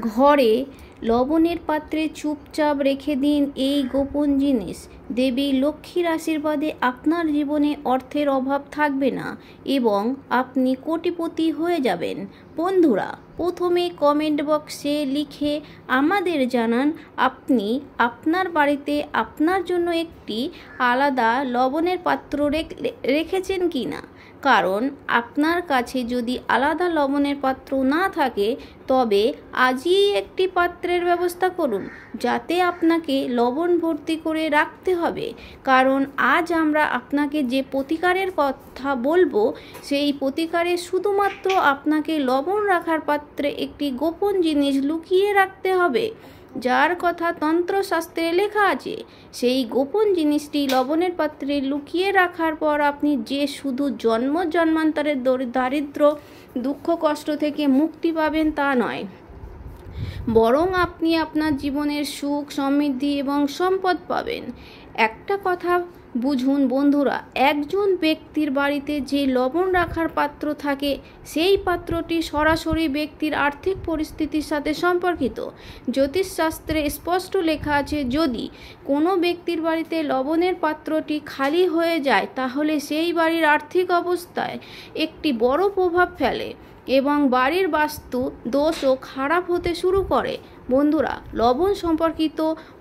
ঘরে লবণের পাত্রে চুপচাপ রেখে দিন এই গোপন জিনিস। দেবী লক্ষ্মীর আশীর্বাদে আপনার জীবনে অর্থের অভাব থাকবে না এবং আপনি কোটিপতি হয়ে যাবেন। বন্ধুরা, প্রথমে কমেন্ট বক্সে লিখে আমাদের জানান আপনি আপনার বাড়িতে আপনার জন্য একটি আলাদা লবণের পাত্র রেখেছেন কি না। কারণ আপনার কাছে যদি আলাদা লবণের পাত্র না থাকে তবে আজই একটি পাত্রের ব্যবস্থা করুন, যাতে আপনাকে লবণ ভর্তি করে রাখতে হবে। কারণ আজ আমরা আপনাকে যে প্রতিকারের কথা বলবো সেই প্রতিকারে শুধুমাত্র আপনাকে লবণ রাখার পাত্রে একটি গোপন জিনিস লুকিয়ে রাখতে হবে, যার কথা তন্ত্রশাস্ত্রে লেখা আছে। সেই গোপন জিনিসটি লবণের পাত্রে লুকিয়ে রাখার পর আপনি যে শুধু জন্মান্তরের দারিদ্র দুঃখ কষ্ট থেকে মুক্তি পাবেন তা নয়, বরং আপনি আপনার জীবনের সুখ সমৃদ্ধি এবং সম্পদ পাবেন। একটা কথা বুঝুন বন্ধুরা, একজন ব্যক্তির বাড়িতে যে লবণ রাখার পাত্র থাকে সেই পাত্রটি সরাসরি ব্যক্তির আর্থিক পরিস্থিতির সাথে সম্পর্কিত। জ্যোতিষশাস্ত্রে স্পষ্ট লেখা আছে, যদি কোনো ব্যক্তির বাড়িতে লবণের পাত্রটি খালি হয়ে যায় তাহলে সেই বাড়ির আর্থিক অবস্থায় একটি বড় প্রভাব ফেলে এবং বাড়ির বাস্তু দোষও খারাপ হতে শুরু করে। বন্ধুরা, লবণ সম্পর্কিত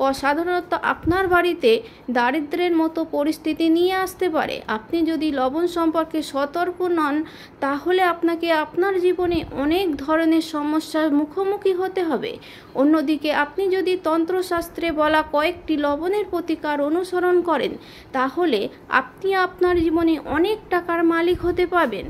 অসাধারণত আপনার বাড়িতে দারিদ্র্যের মতো পরিস্থিতি নিয়ে আসতে পারে। আপনি যদি লবণ সম্পর্কে সতর্ক নন তাহলে আপনাকে আপনার জীবনে অনেক ধরনের সমস্যার মুখোমুখি হতে হবে। অন্যদিকে আপনি যদি তন্ত্রশাস্ত্রে বলা কয়েকটি লবণের প্রতিকার অনুসরণ করেন তাহলে আপনি আপনার জীবনে অনেক টাকার মালিক হতে পারবেন।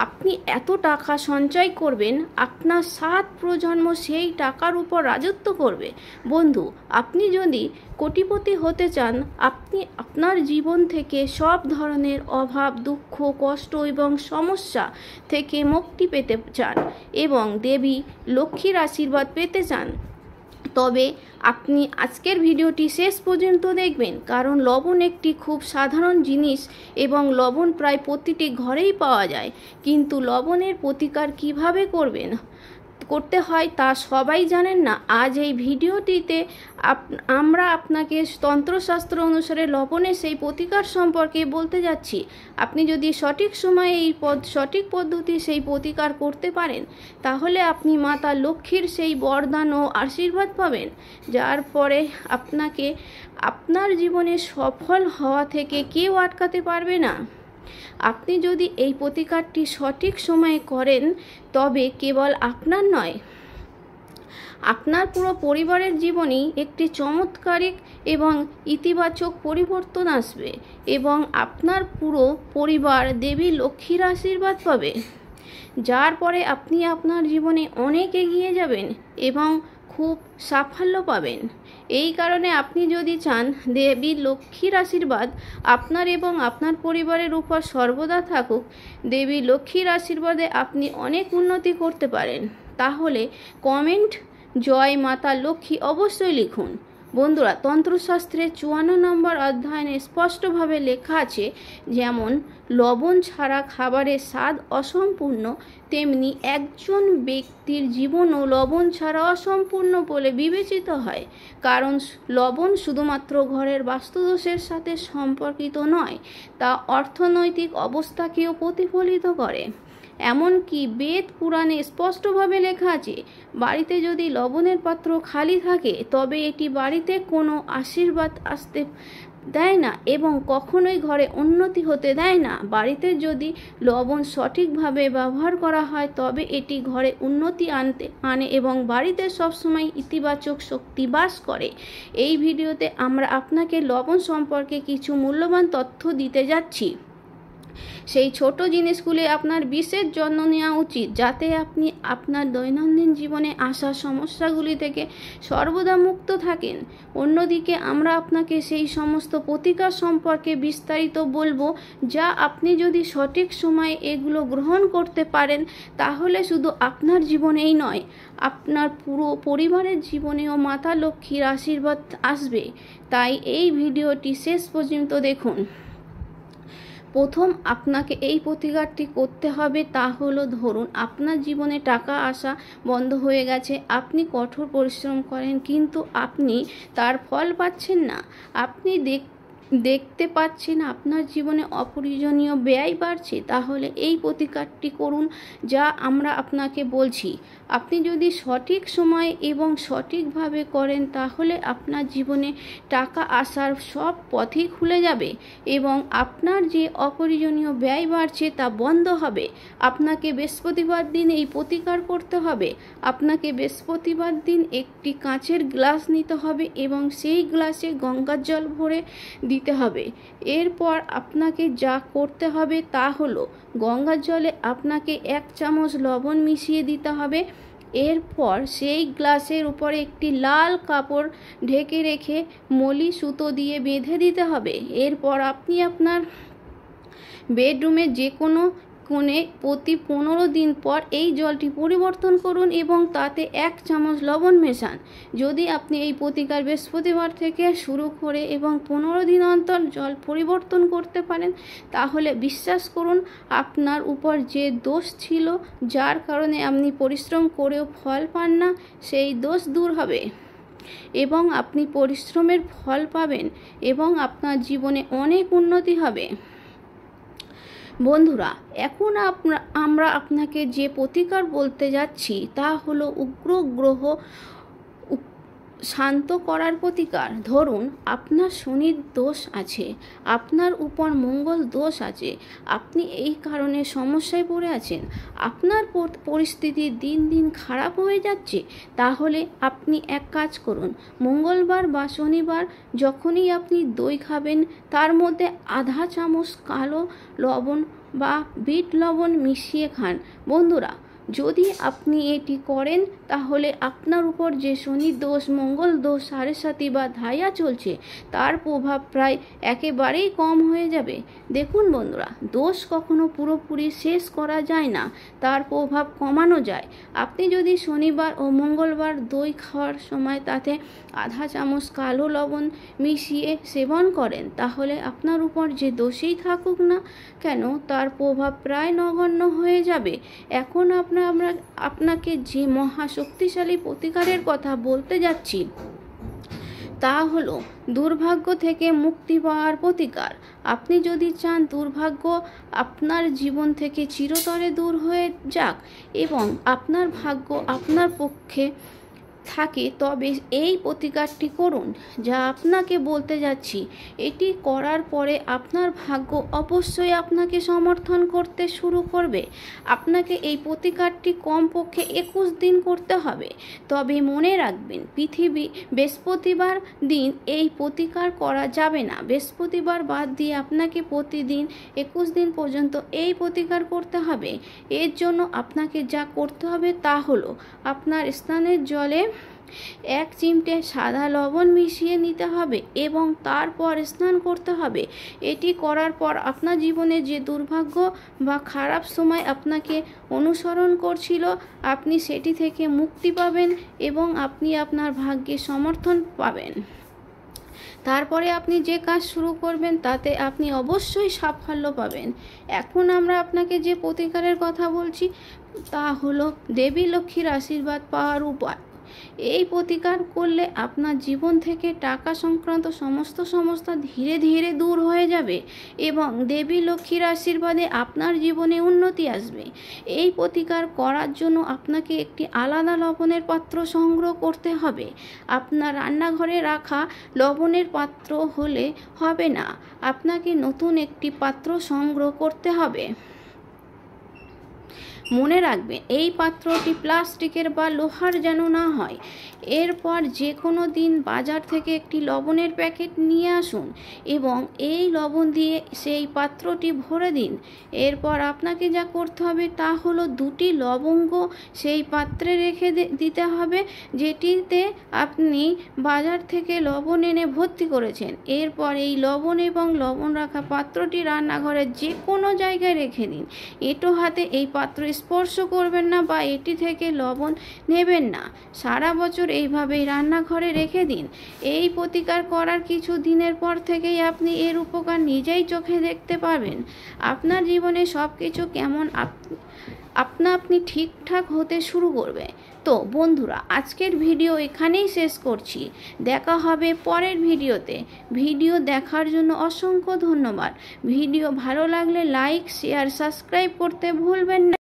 আপনি এত টাকা সঞ্চয় করবেন, আপনার 7 প্রজন্ম সেই টাকার উপর রাজত্ব করবে। বন্ধু, আপনি যদি কোটিপতি হতে চান, আপনি আপনার জীবন থেকে সব ধরনের অভাব দুঃখ কষ্ট এবং সমস্যা থেকে মুক্তি পেতে চান এবং দেবী লক্ষ্মীর আশীর্বাদ পেতে চান, তবে আপনি আজকের ভিডিওটি শেষ পর্যন্ত দেখবেন। কারণ লবণ একটি খুব সাধারণ জিনিস এবং লবণ প্রায় প্রতিটি ঘরেই পাওয়া যায়, কিন্তু লবণের প্রতিকার কিভাবে করতে হয় তা সবাই জানেন না। আজ এই ভিডিওটিতে আমরা আপনাকে তন্ত্রশাস্ত্র অনুসারে লবণের সেই প্রতিকার সম্পর্কে বলতে যাচ্ছি। আপনি যদি সঠিক সময়ে সঠিক পদ্ধতি সেই প্রতিকার করতে পারেন তাহলে আপনি মাতা লক্ষ্মীর সেই বরদান ও আশীর্বাদ পাবেন, যার পরে আপনাকে আপনার জীবনে সফল হওয়া থেকে কেউ আটকাতে পারবে না। আপনি যদি এই প্রতিকারটি সঠিক সময়ে করেন তবে কেবল আপনার নয়, আপনার পুরো পরিবারের জীবনেই একটি চমৎকারিক এবং ইতিবাচক পরিবর্তন আসবে এবং আপনার পুরো পরিবার দেবী লক্ষ্মীর আশীর্বাদ পাবে, যার পরে আপনি আপনার জীবনে অনেক এগিয়ে যাবেন এবং খুব সাফল্য পাবেন। এই কারণে আপনি যদি চান দেবী লক্ষ্মীর আশীর্বাদ আপনার এবং আপনার পরিবারের উপর সর্বদা থাকুক, দেবী লক্ষ্মীর আশীর্বাদে আপনি অনেক উন্নতি করতে পারেন, তাহলে কমেন্ট জয় মাতা লক্ষ্মী অবশ্যই লিখুন। বন্ধুরা, তন্ত্রশাস্ত্রের 54 নম্বর অধ্যায়ে স্পষ্টভাবে লেখা আছে, যেমন লবণ ছাড়া খাবারের স্বাদ অসম্পূর্ণ, তেমনি একজন ব্যক্তির জীবনও লবণ ছাড়া অসম্পূর্ণ বলে বিবেচিত হয়। কারণ লবণ শুধুমাত্র ঘরের বাস্তুদোষের সাথে সম্পর্কিত নয়, তা অর্থনৈতিক অবস্থাকেও প্রতিফলিত করে। এমনকি বেদ পুরাণে স্পষ্টভাবে লেখা আছে, বাড়িতে যদি লবণের পাত্র খালি থাকে তবে এটি বাড়িতে কোনো আশীর্বাদ আসতে দেয় না এবং কখনোই ঘরে উন্নতি হতে দেয় না। বাড়িতে যদি লবণ সঠিকভাবে ব্যবহার করা হয় তবে এটি ঘরে উন্নতি আনে এবং বাড়িতে সবসময় ইতিবাচক শক্তি বাস করে। এই ভিডিওতে আমরা আপনাকে লবণ সম্পর্কে কিছু মূল্যবান তথ্য দিতে যাচ্ছি। সেই ছোট জিনিসগুলি আপনার বিশেষ যত্ন নেওয়া উচিত, যাতে আপনি আপনার দৈনন্দিন জীবনে আসা সমস্যাগুলি থেকে সর্বদা মুক্ত থাকেন। অন্যদিকে আমরা আপনাকে সেই সমস্ত প্রতিকার সম্পর্কে বিস্তারিত বলবো, যা আপনি যদি সঠিক সময়ে এগুলো গ্রহণ করতে পারেন তাহলে শুধু আপনার জীবনেই নয়, আপনার পুরো পরিবারের জীবনেও মাতা লক্ষ্মীর আশীর্বাদ আসবে। তাই এই ভিডিওটি শেষ পর্যন্ত দেখুন। প্রথম আপনাকে এই প্রতিকারটি করতে হবে, তা হলো ধরুন আপনার জীবনে টাকা আসা বন্ধ হয়ে গেছে, আপনি কঠোর পরিশ্রম করেন কিন্তু আপনি তার ফল পাচ্ছেন না, আপনি দেখতে পাচ্ছেন আপনার জীবনে অপ্রয়োজনীয় ব্যয় বাড়ছে, তাহলে এই প্রতিকারটি করুন যা আমরা আপনাকে বলছি। আপনি যদি সঠিক সময়ে এবং সঠিকভাবে করেন তাহলে আপনার জীবনে টাকা আসার সব পথই খুলে যাবে এবং আপনার যে অপ্রয়োজনীয় ব্যয় বাড়ছে তা বন্ধ হবে। আপনাকে বৃহস্পতিবার দিন এই প্রতিকার করতে হবে। আপনাকে বৃহস্পতিবার দিন একটি কাঁচের গ্লাস নিতে হবে এবং সেই গ্লাসে গঙ্গার জল ভরে দিতে হবে। এরপর আপনাকে যা করতে হবে তা হলো গঙ্গার জলে আপনাকে 1 চামচ লবণ মিশিয়ে দিতে হবে। এরপর সেই গ্লাসের উপরে একটি লাল কাপড় ঢেকে রেখে মলি সুতো দিয়ে বেঁধে দিতে হবে। এরপর আপনি আপনার বেডরুমে যে কোনো কোণে প্রতি 15 দিন পর এই জলটি পরিবর্তন করুন এবং তাতে 1 চামচ লবণ মেশান। যদি আপনি এই প্রতিকার বৃহস্পতিবার থেকে শুরু করে এবং 15 দিন অন্তর জল পরিবর্তন করতে পারেন তাহলে বিশ্বাস করুন আপনার উপর যে দোষ ছিল যার কারণে আপনি পরিশ্রম করেও ফল পান না সেই দোষ দূর হবে এবং আপনি পরিশ্রমের ফল পাবেন এবং আপনার জীবনে অনেক উন্নতি হবে। বন্ধুরা, এখন আমরা আপনাকে যে প্রতিকার বলতে যাচ্ছি তা হলো উগ্র গ্রহ শান্ত করার প্রতিকার। ধরুন আপনার শনির দোষ আছে, আপনার উপর মঙ্গল দোষ আছে, আপনি এই কারণে সমস্যায় পড়ে আছেন, আপনার পরিস্থিতি দিন দিন খারাপ হয়ে যাচ্ছে, তাহলে আপনি এক কাজ করুন, মঙ্গলবার বা শনিবার যখনই আপনি দই খাবেন তার মধ্যে আধা চামচ কালো লবণ বা বিট লবণ মিশিয়ে খান। বন্ধুরা, যদি আপনি এটি করেন তাহলে আপনার উপর যে শনি দোষ, মঙ্গল দোষ, সাড়ে বা ধাইয়া চলছে তার প্রভাব প্রায় একেবারেই কম হয়ে যাবে। দেখুন বন্ধুরা, দোষ কখনো পুরোপুরি শেষ করা যায় না, তার প্রভাব কমানো যায়। আপনি যদি শনিবার ও মঙ্গলবার দই খাওয়ার সময় তাতে আধা চামচ কালো লবণ মিশিয়ে সেবন করেন তাহলে আপনার উপর যে দোষেই থাকুক না কেন তার প্রভাব প্রায় নগণ্য হয়ে যাবে। এখন আমরা আপনাকে যে মহা শক্তিশালী প্রতিকারের কথা বলতে যাচ্ছি তা হলো দুর্ভাগ্য থেকে মুক্তি পাওয়ার প্রতিকার। আপনি যদি চান দুর্ভাগ্য আপনার জীবন থেকে চিরতরে দূর হয়ে যাক এবং আপনার ভাগ্য আপনার পক্ষে থাকে তবে এই প্রতিকারটি করুন যা আপনাকে বলতে যাচ্ছি। এটি করার পরে আপনার ভাগ্য অবশ্যই আপনাকে সমর্থন করতে শুরু করবে। আপনাকে এই প্রতিকারটি কমপক্ষে 21 দিন করতে হবে। তবে মনে রাখবেন বৃহস্পতিবার দিন এই প্রতিকার করা যাবে না। বৃহস্পতিবার বাদ দিয়ে আপনাকে প্রতিদিন 21 দিন পর্যন্ত এই প্রতিকার করতে হবে। এর জন্য আপনাকে যা করতে হবে তা হলো আপনার স্নানের জলে 1 চিমটে সাদা লবণ মিশিয়ে নিতে হবে এবং তারপর স্নান করতে হবে। এটি করার পর আপনার জীবনে যে দুর্ভাগ্য বা খারাপ সময় আপনাকে অনুসরণ করছিল আপনি সেটি থেকে মুক্তি পাবেন এবং আপনি আপনার ভাগ্যে সমর্থন পাবেন। তারপরে আপনি যে কাজ শুরু করবেন তাতে আপনি অবশ্যই সাফল্য পাবেন। এখন আমরা আপনাকে যে প্রতিকারের কথা বলছি তা হলো দেবী লক্ষ্মীর আশীর্বাদ পাওয়ার উপায়। এই প্রতিকার করলে আপনার জীবন থেকে টাকা সংক্রান্ত সমস্ত সমস্যা ধীরে ধীরে দূর হয়ে যাবে এবং দেবী লক্ষ্মীর আশীর্বাদে আপনার জীবনে উন্নতি আসবে। এই প্রতিকার করার জন্য আপনাকে একটি আলাদা লবণের পাত্র সংগ্রহ করতে হবে। আপনার রান্নাঘরে রাখা লবণের পাত্র হলে হবে না, আপনাকে নতুন একটি পাত্র সংগ্রহ করতে হবে। মনে রাখবেন এই পাত্রটি প্লাস্টিকের বা লোহার যেন না হয়। এরপর যে কোনো দিন বাজার থেকে একটি লবণের প্যাকেট নিয়ে আসুন এবং এই লবণ দিয়ে সেই পাত্রটি ভরে দিন। এরপর আপনাকে যা করতে হবে তা হলো 2টি লবঙ্গ সেই পাত্রে রেখে দিতে হবে যেটিতে আপনি বাজার থেকে লবণ এনে ভর্তি করেছেন। এরপর এই লবণ এবং লবণ রাখা পাত্রটি রান্নাঘরের যে কোনো জায়গায় রেখে দিন। এঁটো হাতে এই পাত্র স্পর্শ করবেন না বা এটি থেকে লবণ নেবেন না। সারা বছর এইভাবেই রান্নাঘরে রেখে দিন। এই প্রতিকার করার কিছু দিনের পর থেকেই আপনি এর উপকার নিজেই চোখে দেখতে পাবেন। আপনার জীবনে সব কিছু কেমন আপনি ঠিকঠাক হতে শুরু করবে। তো বন্ধুরা, আজকের ভিডিও এখানেই শেষ করছি। দেখা হবে পরের ভিডিওতে। ভিডিও দেখার জন্য অসংখ্য ধন্যবাদ। ভিডিও ভালো লাগলে লাইক, শেয়ার, সাবস্ক্রাইব করতে ভুলবেন না।